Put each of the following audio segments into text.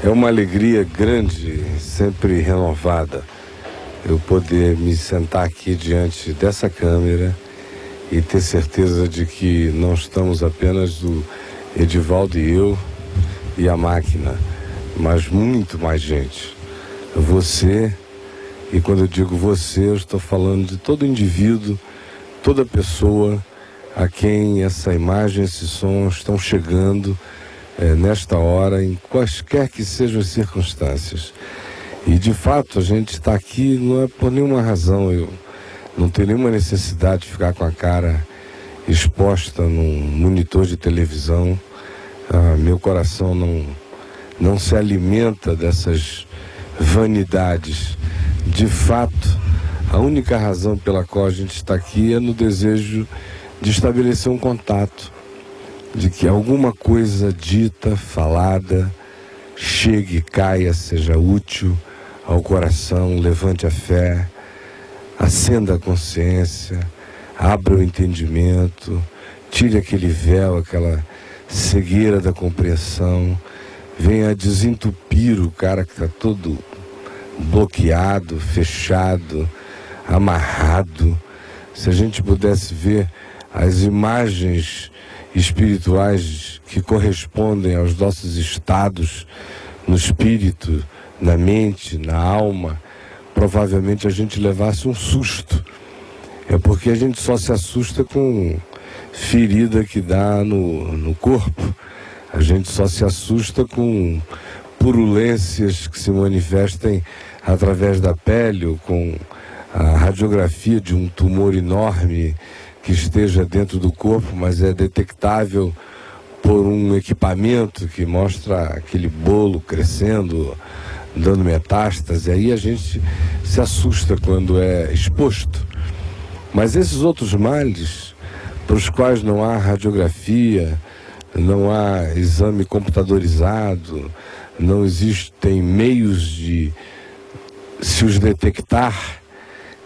É uma alegria grande, sempre renovada, eu poder me sentar aqui diante dessa câmera e ter certeza de que não estamos apenas o Edivaldo e eu e a máquina, mas muito mais gente. Você, e quando eu digo você, eu estou falando de todo indivíduo, toda pessoa a quem essa imagem, esse som estão chegando nesta hora, em quaisquer que sejam as circunstâncias. E de fato a gente está aqui não é por nenhuma razão, eu não tenho nenhuma necessidade de ficar com a cara exposta num monitor de televisão. Meu coração não se alimenta dessas vanidades. De fato, a única razão pela qual a gente está aqui é no desejo de estabelecer um contato, de que alguma coisa dita, falada, chegue, caia, seja útil ao coração, levante a fé, acenda a consciência, abra o entendimento, tire aquele véu, aquela cegueira da compreensão, venha desentupir o cara que está todo bloqueado, fechado, amarrado. Se a gente pudesse ver as imagens espirituais que correspondem aos nossos estados no espírito, na mente, na alma, provavelmente a gente levasse um susto. É porque a gente só se assusta com ferida que dá no corpo. A gente só se assusta com purulências que se manifestem através da pele, ou com a radiografia de um tumor enorme que esteja dentro do corpo, mas é detectável por um equipamento que mostra aquele bolo crescendo, dando metástase. Aí a gente se assusta quando é exposto. Mas esses outros males, para os quais não há radiografia, não há exame computadorizado, não existem meios de se os detectar,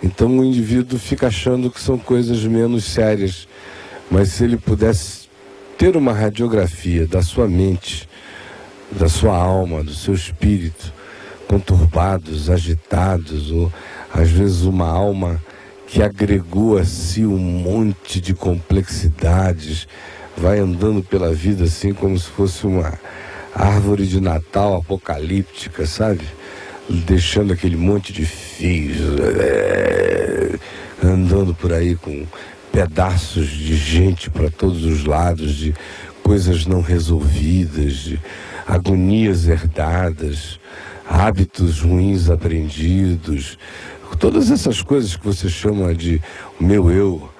então o indivíduo fica achando que são coisas menos sérias. Mas se ele pudesse ter uma radiografia da sua mente, da sua alma, do seu espírito, conturbados, agitados, ou às vezes uma alma que agregou a si um monte de complexidades, vai andando pela vida assim como se fosse uma árvore de Natal apocalíptica, sabe? Deixando aquele monte de fios, andando por aí com pedaços de gente para todos os lados, de coisas não resolvidas, de agonias herdadas, hábitos ruins aprendidos, todas essas coisas que você chama de o meu eu,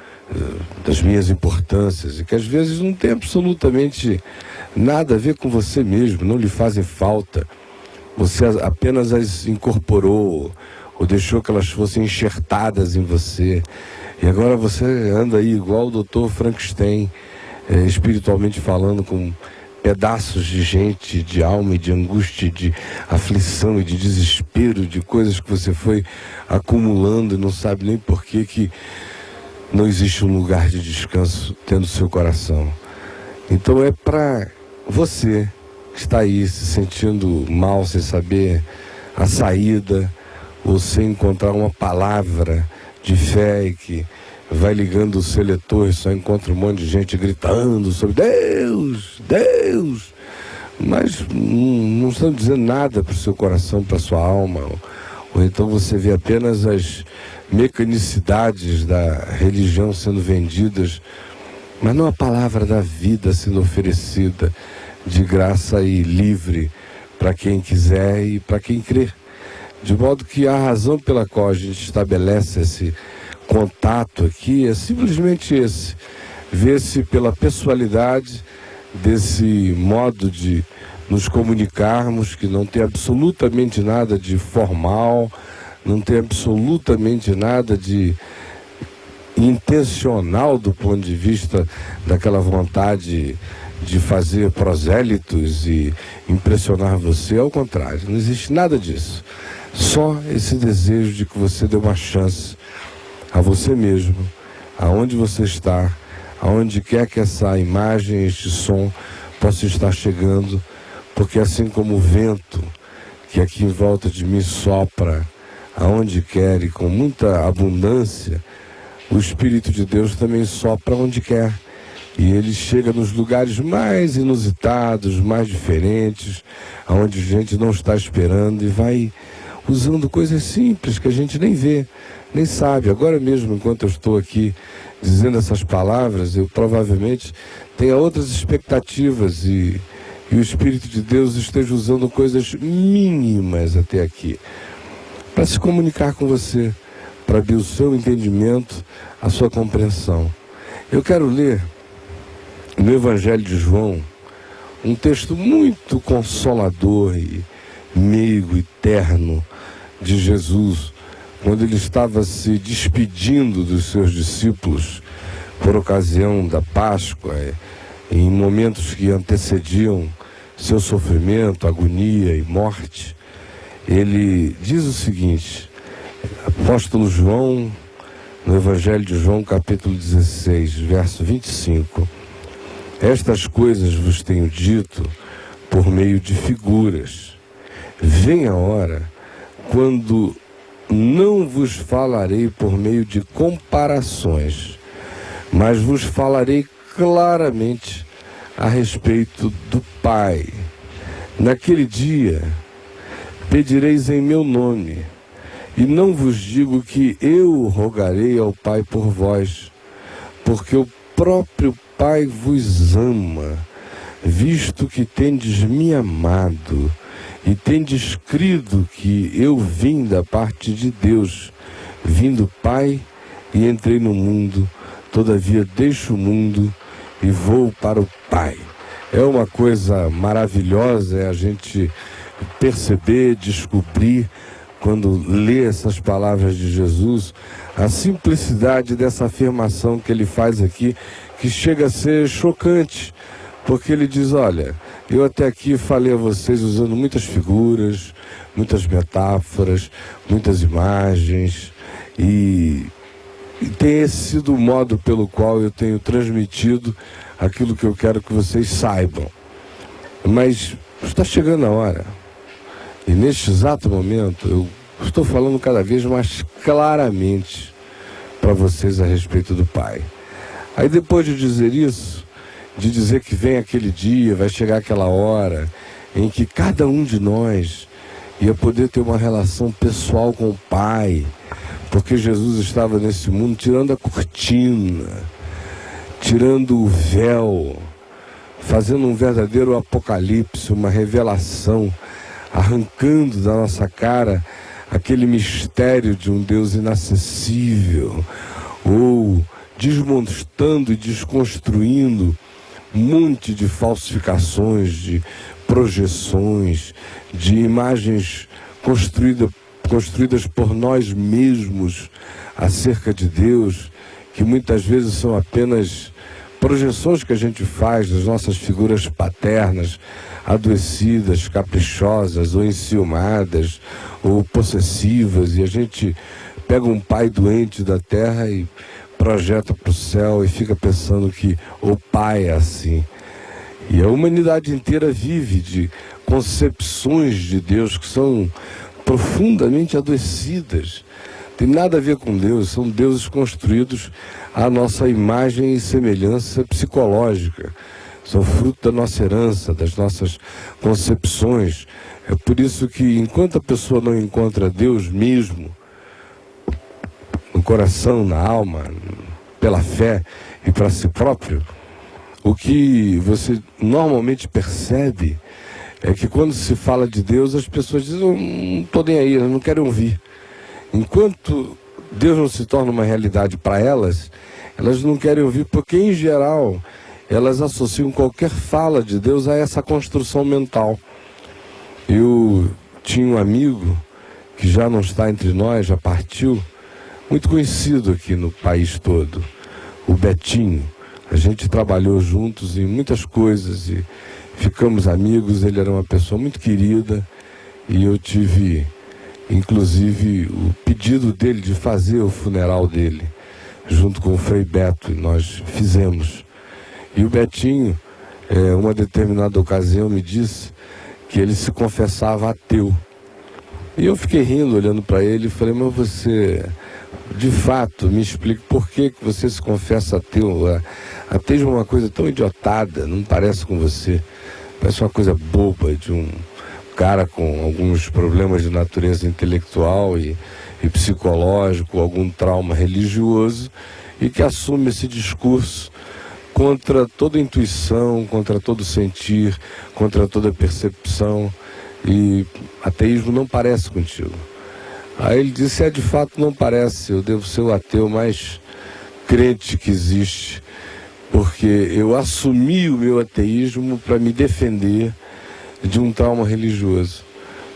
das minhas importâncias, e que às vezes não tem absolutamente nada a ver com você mesmo, não lhe fazem falta. Você apenas as incorporou ou deixou que elas fossem enxertadas em você. E agora você anda aí igual o Dr. Frankenstein, espiritualmente falando, com pedaços de gente, de alma e de angústia, de aflição e de desespero, de coisas que você foi acumulando e não sabe nem por que não existe um lugar de descanso dentro do seu coração. Então é para você que está aí se sentindo mal, sem saber a saída, ou sem encontrar uma palavra de fé e que vai ligando o seletor e só encontra um monte de gente gritando sobre Deus, Deus, mas não estão dizendo nada para o seu coração, para a sua alma, ou então você vê apenas as mecanicidades da religião sendo vendidas, mas não a palavra da vida sendo oferecida de graça e livre para quem quiser e para quem crer. De modo que a razão pela qual a gente estabelece esse contato aqui é simplesmente esse: ver-se pela pessoalidade desse modo de nos comunicarmos, que não tem absolutamente nada de formal, não tem absolutamente nada de intencional do ponto de vista daquela vontade de fazer prosélitos e impressionar você. Ao contrário, não existe nada disso. Só esse desejo de que você dê uma chance a você mesmo, aonde você está, aonde quer que essa imagem, este som possa estar chegando, porque assim como o vento que aqui em volta de mim sopra aonde quer e com muita abundância, o Espírito de Deus também sopra onde quer. E ele chega nos lugares mais inusitados, mais diferentes, aonde a gente não está esperando, e vai usando coisas simples que a gente nem vê, nem sabe. Agora mesmo, enquanto eu estou aqui dizendo essas palavras, eu provavelmente tenha outras expectativas e o Espírito de Deus esteja usando coisas mínimas até aqui para se comunicar com você, para abrir o seu entendimento, a sua compreensão. Eu quero ler no Evangelho de João um texto muito consolador e meigo e terno de Jesus, quando ele estava se despedindo dos seus discípulos por ocasião da Páscoa, em momentos que antecediam seu sofrimento, agonia e morte. Ele diz o seguinte, apóstolo João, no Evangelho de João, capítulo 16, verso 25: estas coisas vos tenho dito por meio de figuras. Vem a hora quando não vos falarei por meio de comparações, mas vos falarei claramente a respeito do Pai. Naquele dia pedireis em meu nome, e não vos digo que eu rogarei ao Pai por vós, porque o próprio Pai vos ama, visto que tendes me amado, e tendes crido que eu vim da parte de Deus. Vim do Pai e entrei no mundo, todavia deixo o mundo e vou para o Pai. É uma coisa maravilhosa a gente perceber, descobrir, quando lê essas palavras de Jesus, a simplicidade dessa afirmação que ele faz aqui, que chega a ser chocante, porque ele diz, olha, eu até aqui falei a vocês usando muitas figuras, muitas metáforas, muitas imagens, e tem esse sido o modo pelo qual eu tenho transmitido aquilo que eu quero que vocês saibam. Mas está chegando a hora, e neste exato momento eu estou falando cada vez mais claramente para vocês a respeito do Pai. Aí depois de dizer isso, de dizer que vem aquele dia, vai chegar aquela hora em que cada um de nós ia poder ter uma relação pessoal com o Pai, porque Jesus estava nesse mundo tirando a cortina, tirando o véu, fazendo um verdadeiro apocalipse, uma revelação, arrancando da nossa cara aquele mistério de um Deus inacessível, ou desmontando e desconstruindo um monte de falsificações, de projeções, de imagens construídas por nós mesmos acerca de Deus, que muitas vezes são apenas projeções que a gente faz das nossas figuras paternas, adoecidas, caprichosas, ou enciumadas, ou possessivas, e a gente pega um pai doente da terra e projeta para o céu e fica pensando que o Pai é assim. E a humanidade inteira vive de concepções de Deus que são profundamente adoecidas. Tem nada a ver com Deus, são deuses construídos à nossa imagem e semelhança psicológica. São fruto da nossa herança, das nossas concepções. É por isso que enquanto a pessoa não encontra Deus mesmo, no coração, na alma, pela fé e para si próprio, o que você normalmente percebe é que quando se fala de Deus, as pessoas dizem, não estou nem aí, eu não quero ouvir. Enquanto Deus não se torna uma realidade para elas, elas não querem ouvir, porque em geral elas associam qualquer fala de Deus a essa construção mental. Eu tinha um amigo que já não está entre nós, já partiu, muito conhecido aqui no país todo, o Betinho. A gente trabalhou juntos em muitas coisas e ficamos amigos. Ele era uma pessoa muito querida e eu tive, inclusive, o pedido dele de fazer o funeral dele, junto com o Frei Beto, e nós fizemos. E o Betinho, uma determinada ocasião, me disse que ele se confessava ateu. E eu fiquei rindo, olhando para ele, e falei, mas você, de fato, me explique por que você se confessa ateu. Ateísmo é uma coisa tão idiotada, não parece com você. Parece uma coisa boba de um cara com alguns problemas de natureza intelectual e psicológico, algum trauma religioso, e que assume esse discurso contra toda intuição, contra todo sentir, contra toda percepção. E ateísmo não parece contigo. Aí ele disse, de fato não parece, eu devo ser o ateu mais crente que existe, porque eu assumi o meu ateísmo para me defender de um trauma religioso.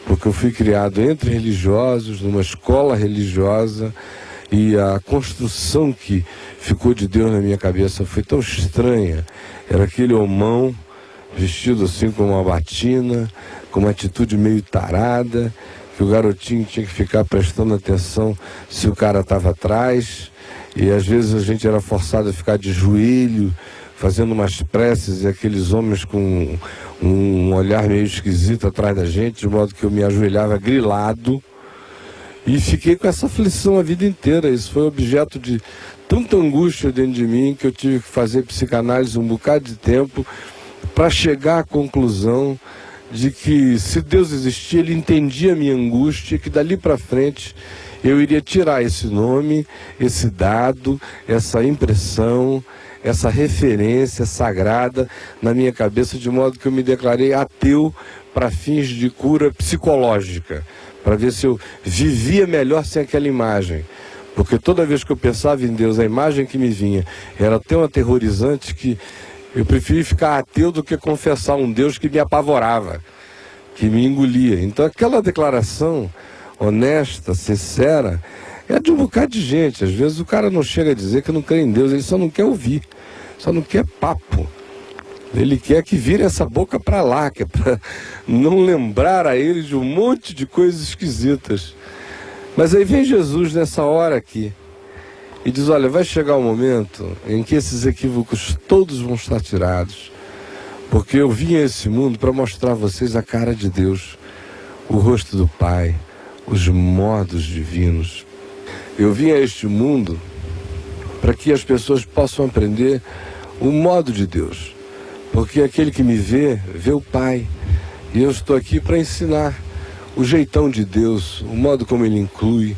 Porque eu fui criado entre religiosos, numa escola religiosa, e a construção que ficou de Deus na minha cabeça foi tão estranha. Era aquele homão vestido assim com uma batina, com uma atitude meio tarada, que o garotinho tinha que ficar prestando atenção se o cara estava atrás, e às vezes a gente era forçado a ficar de joelho, fazendo umas preces, e aqueles homens com um olhar meio esquisito atrás da gente, de modo que eu me ajoelhava grilado, e fiquei com essa aflição a vida inteira. Isso foi objeto de tanta angústia dentro de mim, que eu tive que fazer psicanálise um bocado de tempo, para chegar à conclusão de que, se Deus existia, Ele entendia a minha angústia, e que dali para frente eu iria tirar esse nome, esse dado, essa impressão, essa referência sagrada na minha cabeça, de modo que eu me declarei ateu para fins de cura psicológica, para ver se eu vivia melhor sem aquela imagem. Porque toda vez que eu pensava em Deus, a imagem que me vinha era tão aterrorizante que eu preferi ficar ateu do que confessar um Deus que me apavorava, que me engolia. Então aquela declaração honesta, sincera, é de um bocado de gente. Às vezes o cara não chega a dizer que não crê em Deus, ele só não quer ouvir, só não quer papo. Ele quer que vire essa boca para lá, que é para não lembrar a ele de um monte de coisas esquisitas. Mas aí vem Jesus nessa hora aqui e diz, olha, vai chegar um momento em que esses equívocos todos vão estar tirados, porque eu vim a esse mundo para mostrar a vocês a cara de Deus, o rosto do Pai, os modos divinos. Eu vim a este mundo para que as pessoas possam aprender o modo de Deus, porque aquele que me vê, vê o Pai, e eu estou aqui para ensinar o jeitão de Deus, o modo como Ele inclui,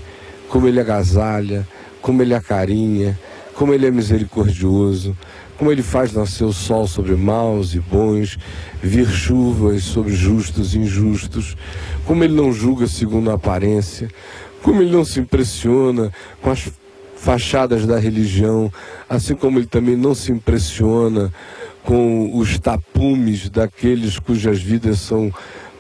como Ele agasalha, como Ele acarinha, como Ele é misericordioso, como Ele faz nascer o sol sobre maus e bons, vir chuvas sobre justos e injustos, como Ele não julga segundo a aparência, como Ele não se impressiona com as fachadas da religião, assim como Ele também não se impressiona com os tapumes daqueles cujas vidas são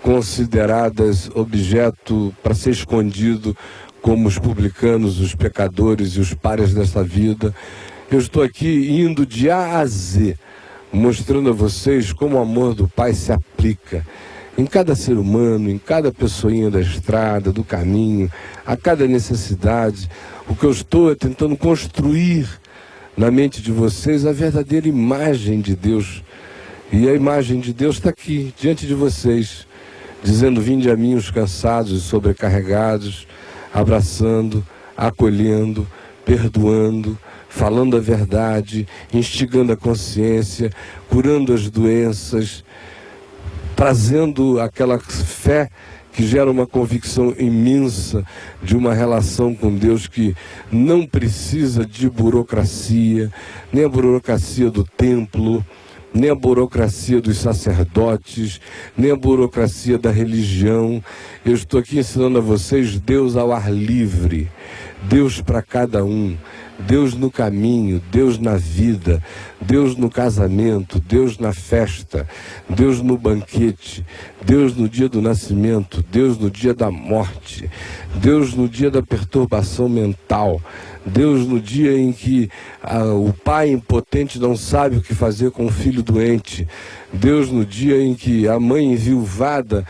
consideradas objeto para ser escondido, como os publicanos, os pecadores e os párias dessa vida. Eu estou aqui indo de A a Z, mostrando a vocês como o amor do Pai se aplica em cada ser humano, em cada pessoinha da estrada, do caminho, a cada necessidade. O que eu estou é tentando construir na mente de vocês a verdadeira imagem de Deus. E a imagem de Deus está aqui, diante de vocês, dizendo, vinde a mim os cansados e sobrecarregados, abraçando, acolhendo, perdoando, falando a verdade, instigando a consciência, curando as doenças, trazendo aquela fé que gera uma convicção imensa de uma relação com Deus que não precisa de burocracia, nem a burocracia do templo, nem a burocracia dos sacerdotes, nem a burocracia da religião. Eu estou aqui ensinando a vocês Deus ao ar livre, Deus para cada um, Deus no caminho, Deus na vida, Deus no casamento, Deus na festa, Deus no banquete, Deus no dia do nascimento, Deus no dia da morte, Deus no dia da perturbação mental, Deus no dia em que o pai impotente não sabe o que fazer com o filho doente, Deus no dia em que a mãe enviuvada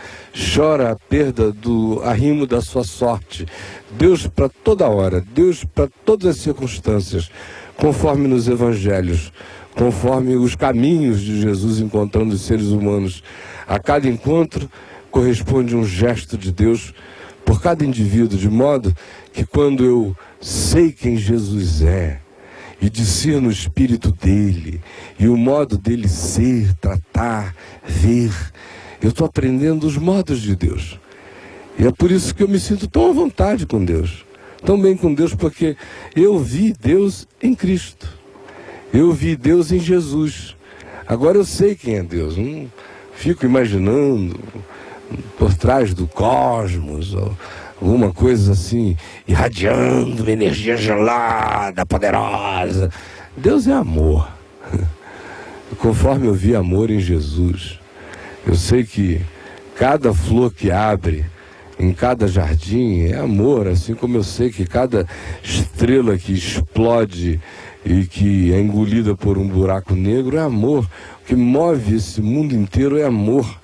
chora a perda do arrimo da sua sorte. Deus para toda hora, Deus para todas as circunstâncias, conforme nos evangelhos, conforme os caminhos de Jesus encontrando os seres humanos. A cada encontro corresponde um gesto de Deus por cada indivíduo, de modo que quando eu sei quem Jesus é, e discerno o espírito dele, e o modo dele ser, tratar, ver, eu estou aprendendo os modos de Deus. E é por isso que eu me sinto tão à vontade com Deus, tão bem com Deus, porque eu vi Deus em Cristo, eu vi Deus em Jesus. Agora eu sei quem é Deus, não fico imaginando por trás do cosmos, ou alguma coisa assim, irradiando uma energia gelada, poderosa. Deus é amor. Conforme eu vi amor em Jesus, eu sei que cada flor que abre em cada jardim é amor, assim como eu sei que cada estrela que explode e que é engolida por um buraco negro é amor. O que move esse mundo inteiro é amor.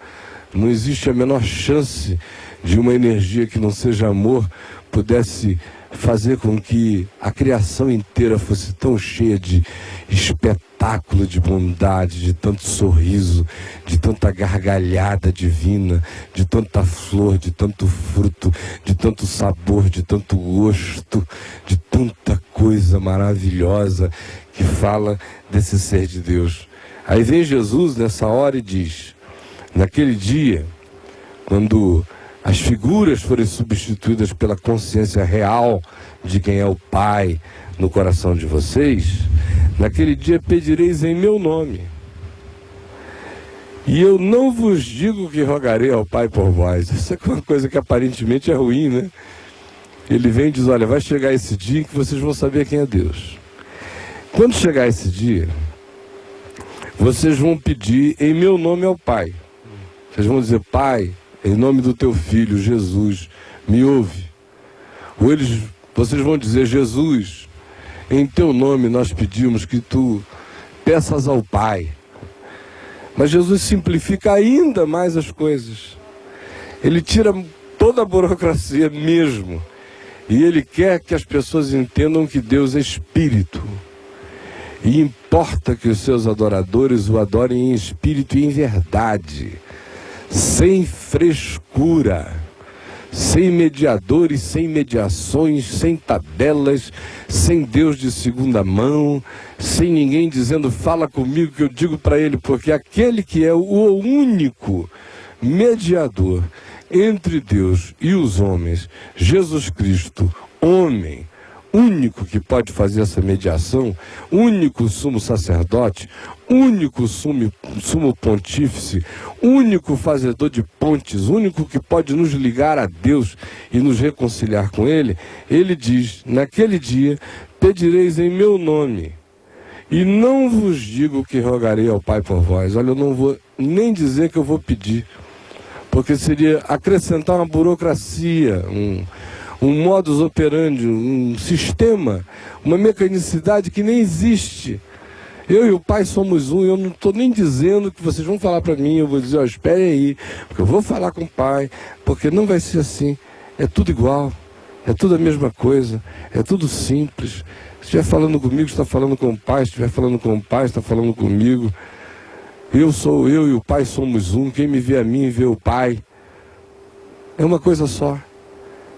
Não existe a menor chance de uma energia que não seja amor pudesse fazer com que a criação inteira fosse tão cheia de espetáculo, de bondade, de tanto sorriso, de tanta gargalhada divina, de tanta flor, de tanto fruto, de tanto sabor, de tanto gosto, de tanta coisa maravilhosa que fala desse ser de Deus. Aí vem Jesus nessa hora e diz: naquele dia, quando as figuras forem substituídas pela consciência real de quem é o Pai no coração de vocês, naquele dia pedireis em meu nome. E eu não vos digo que rogarei ao Pai por vós. Isso é uma coisa que aparentemente é ruim, né? Ele vem e diz: olha, vai chegar esse dia em que vocês vão saber quem é Deus. Quando chegar esse dia, vocês vão pedir em meu nome ao Pai. Vocês vão dizer: Pai, em nome do teu Filho, Jesus, me ouve. Ou vocês vão dizer: Jesus, em teu nome nós pedimos que tu peças ao Pai. Mas Jesus simplifica ainda mais as coisas. Ele tira toda a burocracia mesmo. E ele quer que as pessoas entendam que Deus é Espírito. E importa que os seus adoradores o adorem em espírito e em verdade, sem frescura, sem mediadores, sem mediações, sem tabelas, sem Deus de segunda mão, sem ninguém dizendo: fala comigo que eu digo para ele, porque aquele que é o único mediador entre Deus e os homens, Jesus Cristo, homem, único que pode fazer essa mediação, único sumo sacerdote, único sumo pontífice, único fazedor de pontes, único que pode nos ligar a Deus e nos reconciliar com Ele. Ele diz: naquele dia pedireis em meu nome, e não vos digo que rogarei ao Pai por vós. Olha, eu não vou nem dizer que eu vou pedir, porque seria acrescentar uma burocracia, um modus operandi, um sistema, uma mecanicidade que nem existe. Eu e o Pai somos um, eu não estou nem dizendo que vocês vão falar para mim, eu vou dizer: ó, esperem aí, porque eu vou falar com o Pai, porque não vai ser assim, é tudo igual, é tudo a mesma coisa, é tudo simples. Se estiver falando comigo, está falando com o Pai, se estiver falando com o Pai, está falando comigo. Eu sou eu e o Pai somos um, quem me vê a mim, vê o Pai. É uma coisa só.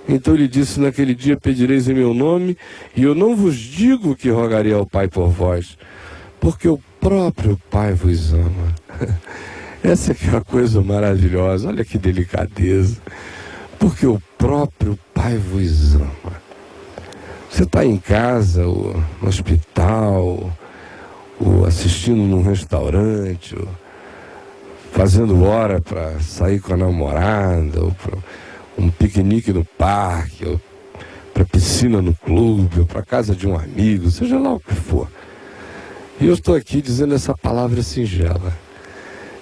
Então ele disse: naquele dia pedireis em meu nome, e eu não vos digo que rogarei ao Pai por vós, porque o próprio Pai vos ama. Essa aqui é uma coisa maravilhosa, olha que delicadeza. Porque o próprio Pai vos ama. Você está em casa, ou no hospital, ou assistindo num restaurante, ou fazendo hora para sair com a namorada, ou para um piquenique no parque, ou para piscina no clube, ou para casa de um amigo, seja lá o que for. E eu estou aqui dizendo essa palavra singela,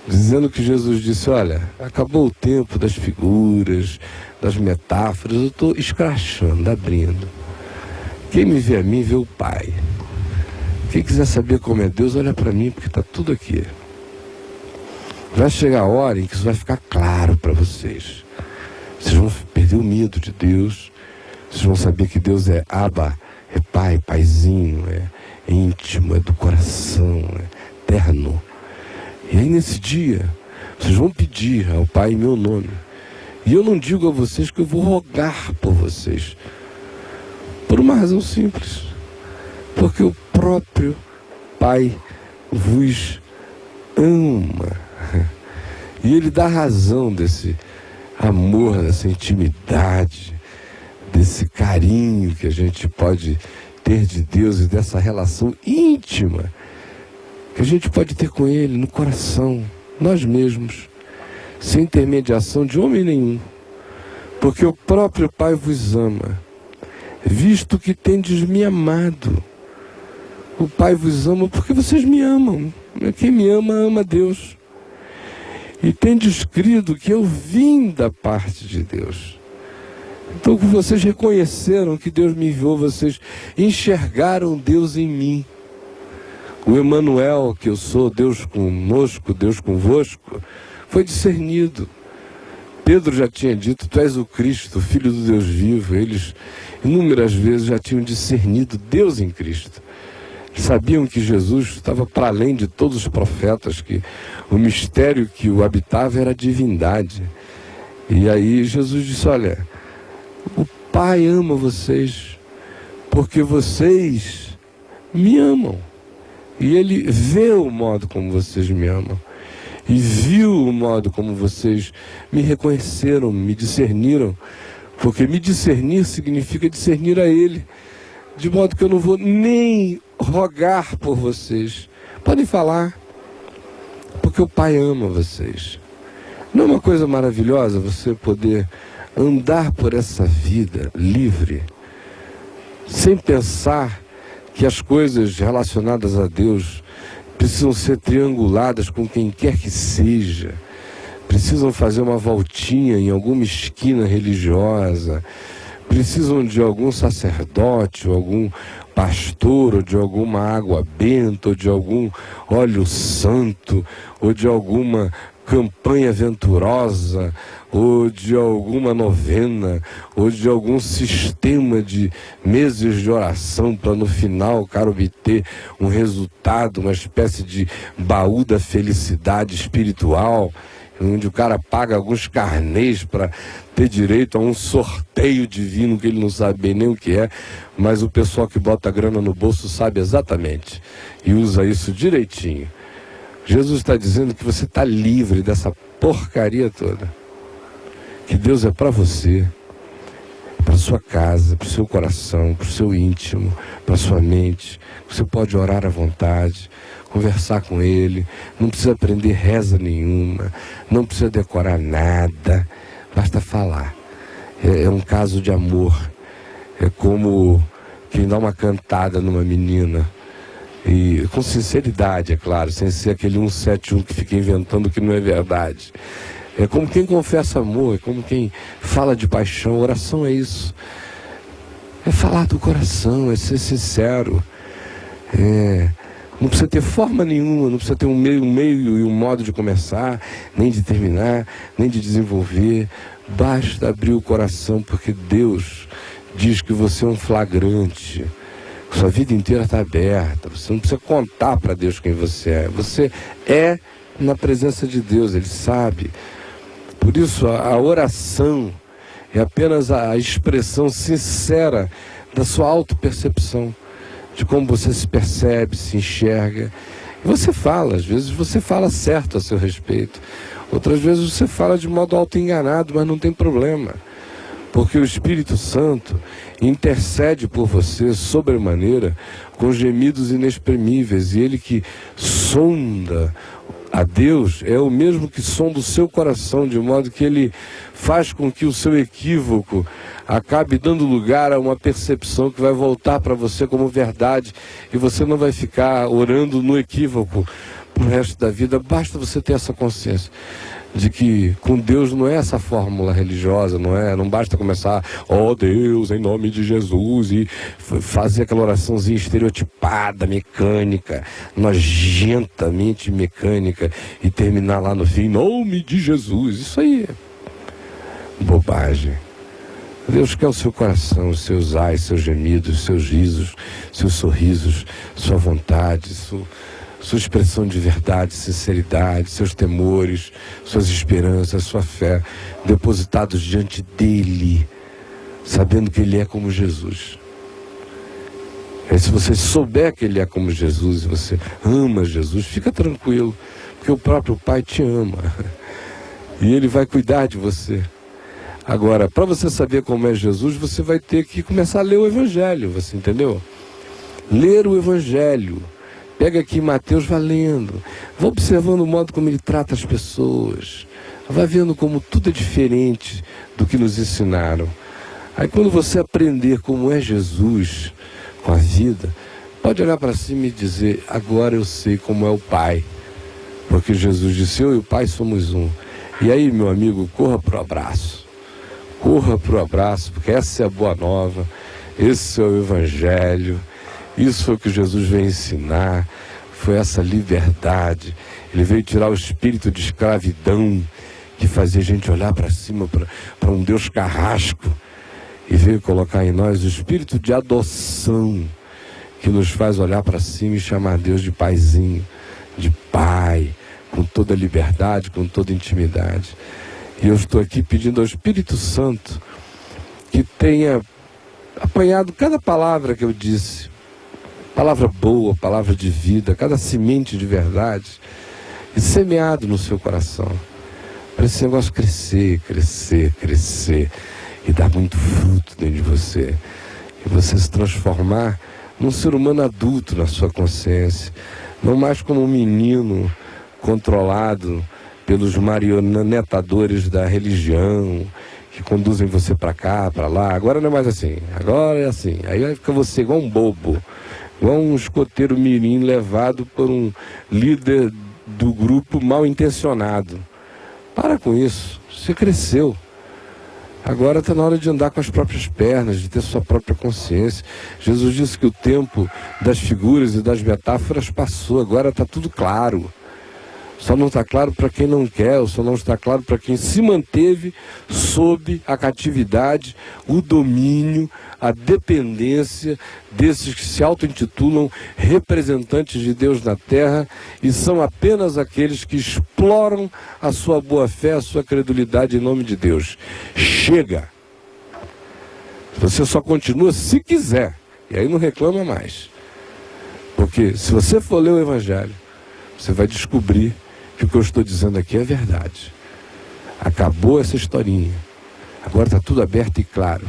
dizendo que Jesus disse: olha, acabou o tempo das figuras, das metáforas, eu estou escrachando, abrindo. Quem me vê a mim, vê o Pai. Quem quiser saber como é Deus, olha para mim, porque está tudo aqui. Vai chegar a hora em que isso vai ficar claro para vocês. Vocês vão perder o medo de Deus. Vocês vão saber que Deus é Abba, é Pai, Paizinho, é íntimo, é do coração, eterno. E aí nesse dia, vocês vão pedir ao Pai em meu nome. E eu não digo a vocês que eu vou rogar por vocês. Por uma razão simples. Porque o próprio Pai vos ama. E Ele dá razão desse amor, dessa intimidade, desse carinho que a gente pode ter de Deus e dessa relação íntima que a gente pode ter com Ele no coração, nós mesmos, sem intermediação de homem nenhum. Porque o próprio Pai vos ama, visto que tendes me amado. O Pai vos ama porque vocês me amam. Quem me ama, ama Deus. E tendes crido que eu vim da parte de Deus. Então vocês reconheceram que Deus me enviou, vocês enxergaram Deus em mim. O Emanuel, que eu sou, Deus conosco, Deus convosco, foi discernido. Pedro já tinha dito, tu és o Cristo, o Filho do Deus vivo. Eles inúmeras vezes já tinham discernido Deus em Cristo. Sabiam que Jesus estava para além de todos os profetas, que o mistério que o habitava era a divindade. E aí Jesus disse, olha, o Pai ama vocês, porque vocês me amam. E Ele vê o modo como vocês me amam. E viu o modo como vocês me reconheceram, me discerniram. Porque me discernir significa discernir a Ele. De modo que eu não vou nem rogar por vocês. Podem falar. Porque o Pai ama vocês. Não é uma coisa maravilhosa você poder andar por essa vida livre, sem pensar que as coisas relacionadas a Deus precisam ser trianguladas com quem quer que seja, precisam fazer uma voltinha em alguma esquina religiosa, precisam de algum sacerdote, ou algum pastor, ou de alguma água benta, ou de algum óleo santo, ou de alguma campanha venturosa, ou de alguma novena, ou de algum sistema de meses de oração para no final o cara obter um resultado, uma espécie de baú da felicidade espiritual, onde o cara paga alguns carnês para ter direito a um sorteio divino que ele não sabe bem nem o que é, mas o pessoal que bota a grana no bolso sabe exatamente e usa isso direitinho. Jesus está dizendo que você está livre dessa porcaria toda. Que Deus é para você, para sua casa, para o seu coração, para o seu íntimo, para a sua mente. Você pode orar à vontade, conversar com Ele, não precisa aprender reza nenhuma, não precisa decorar nada, basta falar. É um caso de amor. É como quem dá uma cantada numa menina. E com sinceridade, é claro, sem ser aquele 171 que fica inventando que não é verdade. É como quem confessa amor, é como quem fala de paixão. Oração é isso. É falar do coração, é ser sincero. Não precisa ter forma nenhuma, não precisa ter um meio e um modo de começar, nem de terminar, nem de desenvolver. Basta abrir o coração, porque Deus diz que você é um flagrante. Sua vida inteira está aberta. Você não precisa contar para Deus quem você é. Você é na presença de Deus, Ele sabe. Por isso a oração é apenas a expressão sincera da sua autopercepção, de como você se percebe, se enxerga. E você fala, às vezes você fala certo a seu respeito. Outras vezes você fala de modo auto-enganado, mas não tem problema. Porque o Espírito Santo intercede por você sobremaneira com gemidos inexprimíveis. E Ele que sonda a Deus é o mesmo que sonda o seu coração, de modo que Ele faz com que o seu equívoco acabe dando lugar a uma percepção que vai voltar para você como verdade. E você não vai ficar orando no equívoco para o resto da vida. Basta você ter essa consciência de que com Deus não é essa fórmula religiosa, não basta começar, ó Deus, em nome de Jesus, e fazer aquela oraçãozinha estereotipada, mecânica, nojentamente mecânica, e terminar lá no fim, em nome de Jesus. Isso aí é bobagem. Deus quer o seu coração, os seus ais, seus gemidos, seus risos, seus sorrisos, sua vontade, sua expressão de verdade, sinceridade, seus temores, suas esperanças, sua fé, depositados diante dele, sabendo que ele é como Jesus. E se você souber que ele é como Jesus, e você ama Jesus, fica tranquilo, porque o próprio Pai te ama, e ele vai cuidar de você. Agora, para você saber como é Jesus, você vai ter que começar a ler o Evangelho, você entendeu? Ler o Evangelho. Pega aqui Mateus, vai lendo, vai observando o modo como ele trata as pessoas, vai vendo como tudo é diferente do que nos ensinaram. Aí quando você aprender como é Jesus com a vida, pode olhar para cima e dizer: agora eu sei como é o Pai, porque Jesus disse: eu e o Pai somos um. E aí, meu amigo, corra para o abraço, porque essa é a boa nova, esse é o Evangelho. Isso foi o que Jesus veio ensinar, foi essa liberdade. Ele veio tirar o espírito de escravidão que fazia a gente olhar para cima, para um Deus carrasco, e veio colocar em nós o espírito de adoção, que nos faz olhar para cima e chamar Deus de paizinho, de pai, com toda liberdade, com toda intimidade. E eu estou aqui pedindo ao Espírito Santo que tenha apanhado cada palavra que eu disse, palavra boa, palavra de vida, cada semente de verdade, e semeado no seu coração, para esse negócio crescer, e dar muito fruto dentro de você, e você se transformar num ser humano adulto na sua consciência, não mais como um menino controlado pelos marionetadores da religião, que conduzem você para cá, para lá. Agora não é mais assim, agora é assim. Aí vai ficar você igual um bobo, igual um escoteiro mirim levado por um líder do grupo mal intencionado. Para com isso, você cresceu. Agora está na hora de andar com as próprias pernas, de ter sua própria consciência. Jesus disse que o tempo das figuras e das metáforas passou, agora está tudo claro. Só não está claro para quem não quer, ou só não está claro para quem se manteve sob a catividade, o domínio, a dependência desses que se auto-intitulam representantes de Deus na terra e são apenas aqueles que exploram a sua boa-fé, a sua credulidade em nome de Deus. Chega! Você só continua se quiser, e aí não reclama mais. Porque se você for ler o Evangelho, você vai descobrir que o que eu estou dizendo aqui é verdade. Acabou essa historinha. Agora está tudo aberto e claro.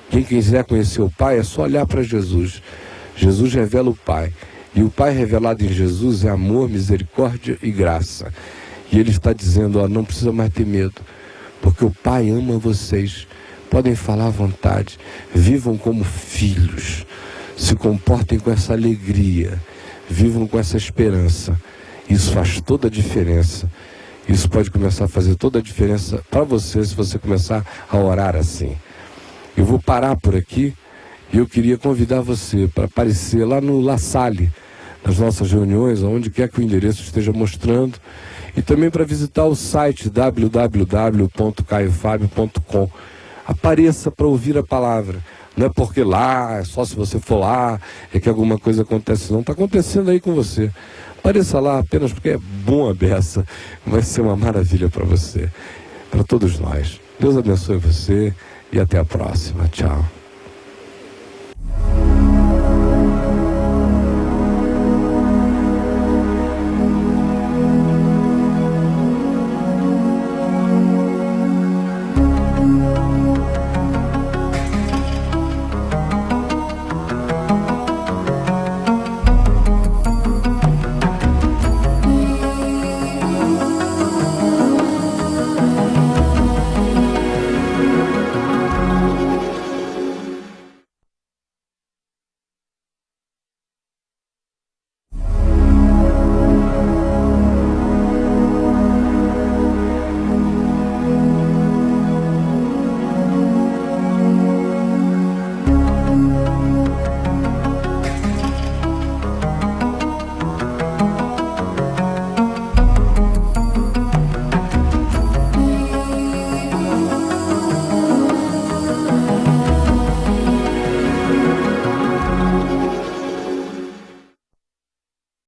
Quem quiser conhecer o Pai é só olhar para Jesus. Jesus revela o Pai. E o Pai revelado em Jesus é amor, misericórdia e graça. E Ele está dizendo: ó, não precisa mais ter medo, porque o Pai ama vocês. Podem falar à vontade. Vivam como filhos. Se comportem com essa alegria. Vivam com essa esperança. Isso faz toda a diferença. Isso pode começar a fazer toda a diferença para você, se você começar a orar assim. Eu vou parar por aqui e eu queria convidar você para aparecer lá no La Salle, nas nossas reuniões, aonde quer que o endereço esteja mostrando, e também para visitar o site www.caiofabio.com. Apareça para ouvir a palavra. Não é porque lá, só se você for lá, é que alguma coisa acontece, não. Está acontecendo aí com você. Apareça lá apenas porque é bom a beça. Vai ser uma maravilha para você, para todos nós. Deus abençoe você e até a próxima. Tchau.